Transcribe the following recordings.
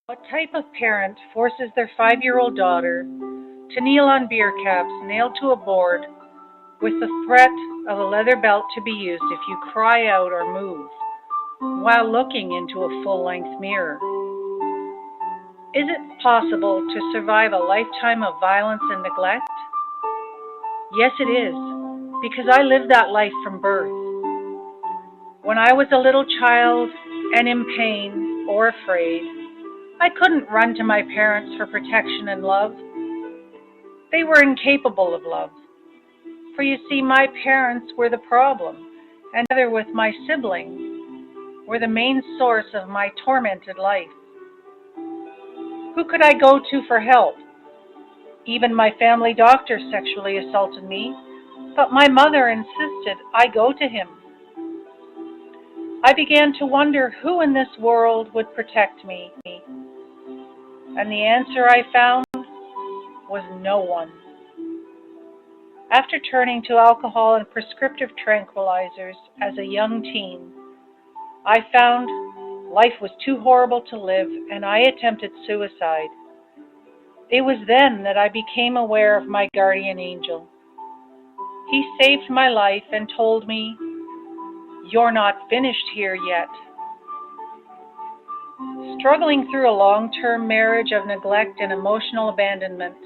What type of parent forces their 5-year-old daughter to kneel on beer caps nailed to a board with the threat of a leather belt to be used if you cry out or move while looking into a full-length mirror? Is it possible to survive a lifetime of violence and neglect? Yes, it is, because I lived that life from birth. When I was a little child and in pain or afraid, I couldn't run to my parents for protection and love. They were incapable of love. For you see, my parents were the problem, and together with my sibling, were the main source of my tormented life. Who could I go to for help? Even my family doctor sexually assaulted me, but my mother insisted I go to him. I began to wonder who in this world would protect me, and the answer I found was no one. After turning to alcohol and prescriptive tranquilizers as a young teen, I found life was too horrible to live, and I attempted suicide. It was then that I became aware of my guardian angel. He saved my life and told me, "You're not finished here yet." Struggling through a long-term marriage of neglect and emotional abandonment,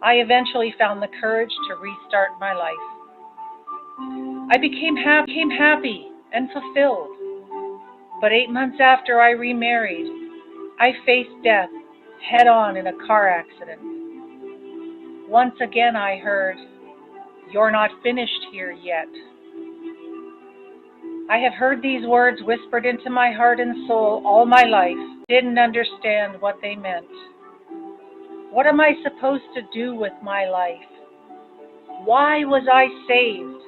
I eventually found the courage to restart my life. I became happy and fulfilled. But 8 months after I remarried, I faced death head-on in a car accident. Once again I heard, "You're not finished here yet." I have heard these words whispered into my heart and soul all my life, didn't understand what they meant. What am I supposed to do with my life? Why was I saved?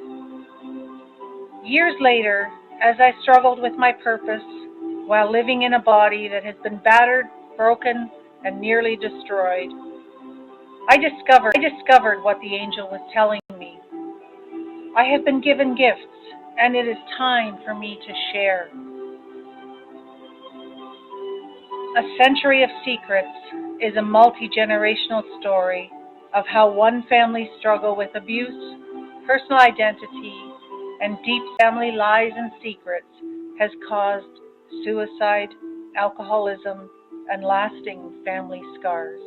Years later, as I struggled with my purpose while living in a body that has been battered, broken, and nearly destroyed, I discovered what the angel was telling me. I have been given gifts, and it is time for me to share. A Century of Secrets is a multi-generational story of how one family struggle with abuse, personal identity, and deep family lies and secrets has caused suicide, alcoholism, and lasting family scars.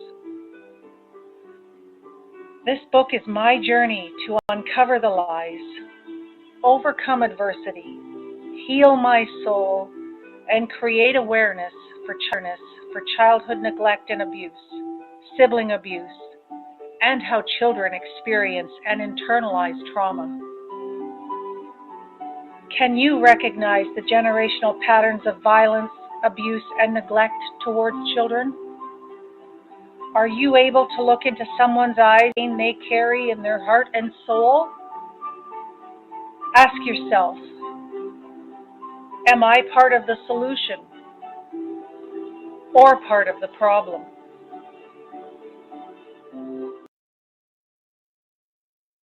This book is my journey to uncover the lies, overcome adversity, heal my soul, and create awareness for childhood neglect and abuse, sibling abuse, and how children experience and internalize trauma. Can you recognize the generational patterns of violence, abuse, and neglect towards children? Are you able to look into someone's eyes and they carry in their heart and soul? Ask yourself, am I part of the solution or part of the problem?